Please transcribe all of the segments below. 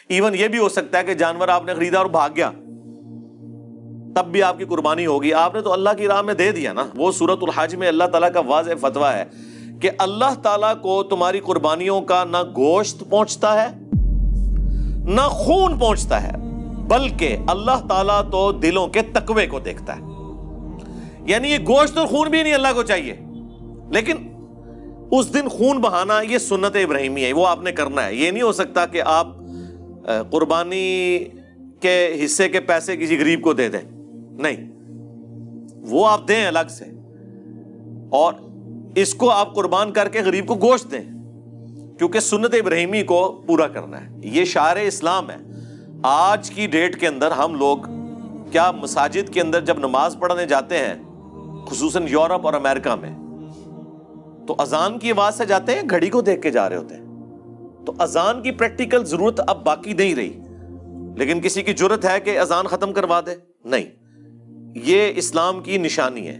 Even یہ بھی ہو سکتا ہے کہ جانور آپ نے خریدا اور بھاگ گیا، تب بھی آپ کی قربانی ہوگی، آپ نے تو اللہ کی راہ میں دے دیا نا۔ وہ سورۃ الحج میں اللہ تعالیٰ کا واضح فتویٰ ہے کہ اللہ تعالیٰ کو تمہاری قربانیوں کا نہ گوشت پہنچتا ہے نہ خون پہنچتا ہے، بلکہ اللہ تعالیٰ تو دلوں کے تقوی کو دیکھتا ہے۔ یعنی یہ گوشت اور خون بھی نہیں اللہ کو چاہیے، لیکن اس دن خون بہانا یہ سنت ابراہیمی ہے، وہ آپ نے کرنا ہے۔ یہ نہیں ہو سکتا کہ آپ قربانی کے حصے کے پیسے کسی غریب کو دے دیں، نہیں، وہ آپ دیں الگ سے، اور اس کو آپ قربان کر کے غریب کو گوشت دیں، کیونکہ سنت ابراہیمی کو پورا کرنا ہے۔ یہ شعار اسلام ہے۔ آج کی ڈیٹ کے اندر ہم لوگ کیا مساجد کے اندر جب نماز پڑھنے جاتے ہیں، خصوصاً یورپ اور امریکہ میں، تو اذان کی آواز سے جاتے ہیں، گھڑی کو دیکھ کے جا رہے ہوتے ہیں۔ تو اذان کی پریکٹیکل ضرورت اب باقی نہیں رہی، لیکن کسی کی جرت ہے کہ اذان ختم کروا دے؟ نہیں، یہ اسلام کی نشانی ہے،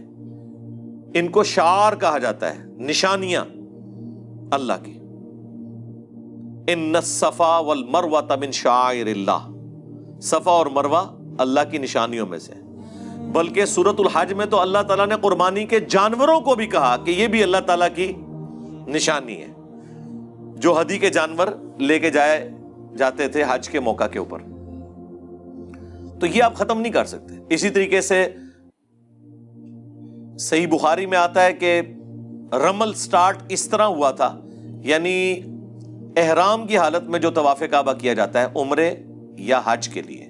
ان کو شعار کہا جاتا ہے، نشانیاں اللہ کی۔ ان الصفا والمروہ من شعائر اللہ، صفا اور مروہ اللہ کی نشانیوں میں سے۔ بلکہ سورۃ الحج میں تو اللہ تعالیٰ نے قربانی کے جانوروں کو بھی کہا کہ یہ بھی اللہ تعالیٰ کی نشانی ہے، جو ہدی کے جانور لے کے جاتے تھے حج کے موقع کے اوپر۔ تو یہ آپ ختم نہیں کر سکتے۔ اسی طریقے سے صحیح بخاری میں آتا ہے کہ رمل سٹارٹ اس طرح ہوا تھا، یعنی احرام کی حالت میں جو طواف کعبہ کیا جاتا ہے عمرے یا حج کے لیے،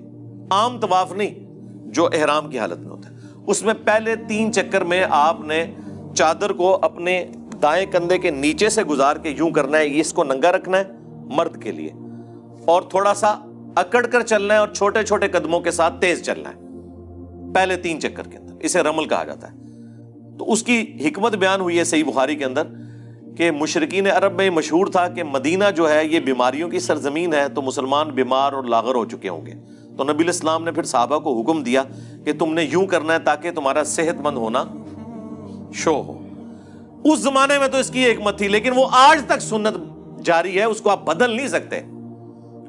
عام طواف نہیں جو احرام کی حالت میں ہوتا ہے، اس میں پہلے 3 چکر میں آپ نے چادر کو اپنے دائیں کندھے کے نیچے سے گزار کے یوں کرنا ہے، اس کو ننگا رکھنا ہے مرد کے لیے، اور تھوڑا سا اکڑ کر چلنا ہے اور چھوٹے چھوٹے قدموں کے ساتھ تیز چلنا ہے پہلے 3 چکر کے اندر۔ اسے رمل کہا جاتا ہے۔ تو اس کی حکمت بیان ہوئی ہے صحیح بخاری کے اندر کہ مشرکین عرب میں مشہور تھا کہ مدینہ جو ہے یہ بیماریوں کی سرزمین ہے، تو مسلمان بیمار اور لاغر ہو چکے ہوں گے، تو نبی الاسلام نے پھر صحابہ کو حکم دیا کہ تم نے یوں کرنا ہے تاکہ تمہارا صحت مند ہونا شو ہو۔ اس زمانے میں تو اس کی حکمت تھی، لیکن وہ آج تک سنت جاری ہے، اس کو آپ بدل نہیں سکتے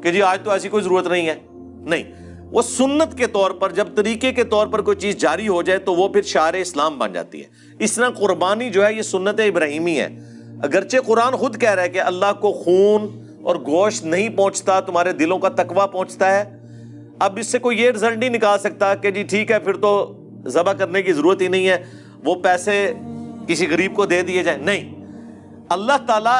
کہ جی آج تو ایسی کوئی ضرورت نہیں ہے، نہیں، وہ سنت کے طور پر جب طریقے کے طور پر کوئی چیز جاری ہو جائے تو وہ پھر شعار اسلام بن جاتی ہے۔ اس طرح قربانی جو ہے یہ سنت ابراہیمی ہے، اگرچہ قرآن خود کہہ رہا ہے کہ اللہ کو خون اور گوشت نہیں پہنچتا، تمہارے دلوں کا تقویٰ پہنچتا ہے۔ اب اس سے کوئی یہ رزلٹ نہیں نکال سکتا کہ جی ٹھیک ہے پھر تو ذبح کرنے کی ضرورت ہی نہیں ہے، وہ پیسے کسی غریب کو دے دیے جائیں، نہیں۔ اللہ تعالیٰ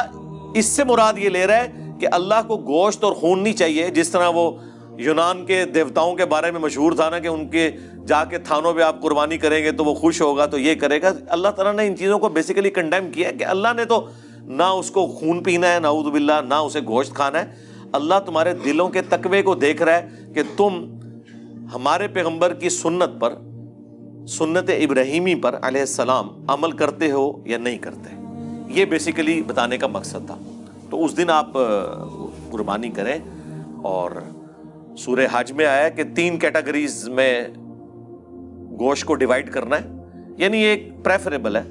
اس سے مراد یہ لے رہا ہے کہ اللہ کو گوشت اور خون نہیں چاہیے، جس طرح وہ یونان کے دیوتاؤں کے بارے میں مشہور تھا نا کہ ان کے جا کے تھانوں پہ آپ قربانی کریں گے تو وہ خوش ہوگا، تو یہ کرے گا۔ اللہ تعالیٰ نے ان چیزوں کو بیسیکلی کنڈیم کیا ہے کہ اللہ نے تو نہ اس کو خون پینا ہے، نعوذ باللہ، نہ اسے گوشت کھانا ہے۔ اللہ تمہارے دلوں کے تقوی کو دیکھ رہا ہے کہ تم ہمارے پیغمبر کی سنت پر، سنت ابراہیمی پر علیہ السلام عمل کرتے ہو یا نہیں کرتے۔ یہ بیسیکلی بتانے کا مقصد تھا۔ تو اس دن آپ قربانی کریں، اور سورہ حج میں آیا کہ 3 کیٹیگریز میں گوشت کو ڈیوائیڈ کرنا ہے، یعنی ایک پریفریبل ہے،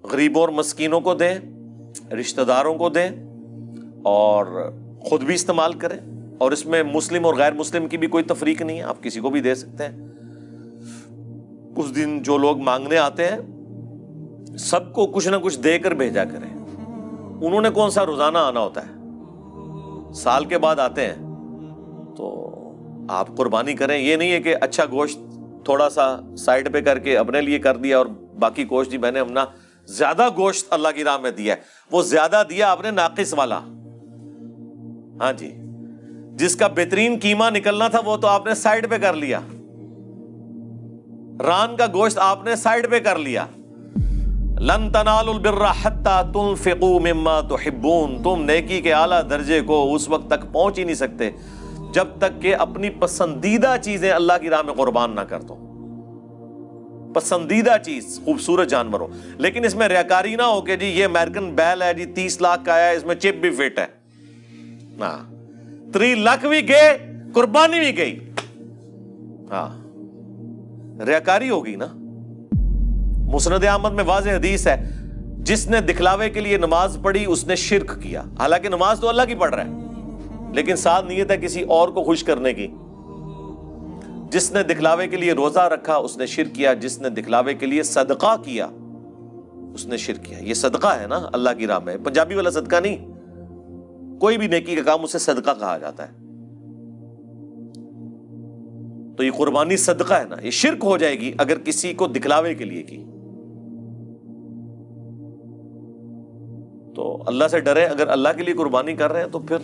غریبوں اور مسکینوں کو دیں، رشتہ داروں کو دیں، اور خود بھی استعمال کریں، اور اس میں مسلم اور غیر مسلم کی بھی کوئی تفریق نہیں ہے، آپ کسی کو بھی دے سکتے ہیں۔ اس دن جو لوگ مانگنے آتے ہیں سب کو کچھ نہ کچھ دے کر بھیجا کریں۔ انہوں نے کون سا روزانہ آنا ہوتا ہے، سال کے بعد آتے ہیں، تو آپ قربانی کریں۔ یہ نہیں ہے کہ اچھا گوشت تھوڑا سا سائڈ پہ کر کے اپنے لیے کر دیا اور باقی گوشت جی میں نے اپنا زیادہ گوشت اللہ کی راہ میں دیا ہے، وہ زیادہ دیا آپ نے ناقص والا، ہاں جی، جس کا بہترین قیمہ نکلنا تھا وہ تو آپ نے سائڈ پہ کر لیا، ران کا گوشت آپ نے سائڈ پہ کر لیا۔ لن تنالوا البر حتى تنفقوا مما تحبون، تم نیکی کے اعلیٰ درجے کو اس وقت تک پہنچ ہی نہیں سکتے جب تک کہ اپنی پسندیدہ چیزیں اللہ کی راہ میں قربان نہ کر دو۔ پسندیدہ چیز خوبصورت جانور ہو، لیکن اس میں ریاکاری نہ ہو کہ جی یہ امریکن بیل ہے جی 30 لاکھ کا ہے، اس میں چپ بھی فٹ ہے، ہاں 3 لاکھ بھی گئے، قربانی بھی گئی، ہاں ریاکاری ہوگی نا۔ مسند احمد میں واضح حدیث ہے، جس نے دکھلاوے کے لیے نماز پڑھی اس نے شرک کیا، حالانکہ نماز تو اللہ کی پڑھ رہا ہے، لیکن ساتھ نیت ہے کسی اور کو خوش کرنے کی. جس نے دکھلاوے کے لیے روزہ رکھا اس نے شرک کیا, جس نے دکھلاوے کے لیے صدقہ کیا اس نے شرک کیا. یہ صدقہ ہے نا اللہ کی راہ میں, پنجابی والا صدقہ نہیں. کوئی بھی نیکی کا کام اسے صدقہ کہا جاتا ہے. تو یہ قربانی صدقہ ہے نا, یہ شرک ہو جائے گی اگر کسی کو دکھلاوے کے لیے کی. تو اللہ سے ڈرے, اگر اللہ کے لیے قربانی کر رہے ہیں تو پھر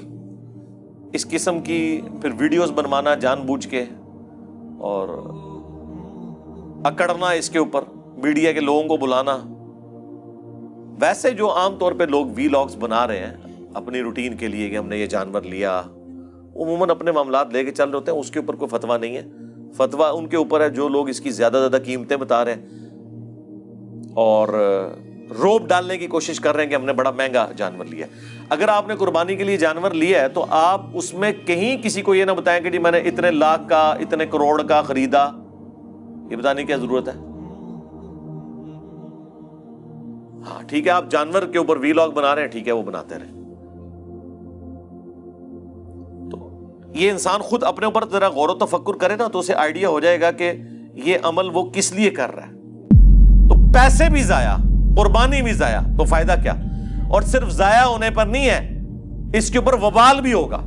اس قسم کی پھر ویڈیوز بنوانا جان بوجھ کے اور اکڑنا اس کے اوپر, میڈیا کے لوگوں کو بلانا. ویسے جو عام طور پہ لوگ وی لاگز بنا رہے ہیں اپنی روٹین کے لیے کہ ہم نے یہ جانور لیا, عموماً اپنے معاملات لے کے چل رہے ہوتے ہیں, اس کے اوپر کوئی فتویٰ نہیں ہے. فتویٰ ان کے اوپر ہے جو لوگ اس کی زیادہ قیمتیں بتا رہے ہیں اور روب ڈالنے کی کوشش کر رہے ہیں کہ ہم نے بڑا مہنگا جانور لیا. اگر آپ نے قربانی کے لیے جانور لیا ہے تو آپ اس میں کہیں کسی کو یہ نہ بتائیں کہ جی میں نے اتنے لاکھ کا اتنے کروڑ کا خریدا. یہ بتانے کی کیا ضرورت ہے؟ ہاں ٹھیک ہے, آپ جانور کے اوپر وی لاگ بنا رہے ہیں, ٹھیک ہے, وہ بناتے رہے. تو یہ انسان خود اپنے اوپر ذرا غور و تفکر کرے نا تو اسے آئیڈیا ہو جائے گا کہ یہ عمل وہ کس لیے کر رہا ہے. تو پیسے بھی ضائع, قربانی بھی ضائع, تو فائدہ کیا؟ اور صرف ضائع ہونے پر نہیں ہے, اس کے اوپر وبال بھی ہوگا.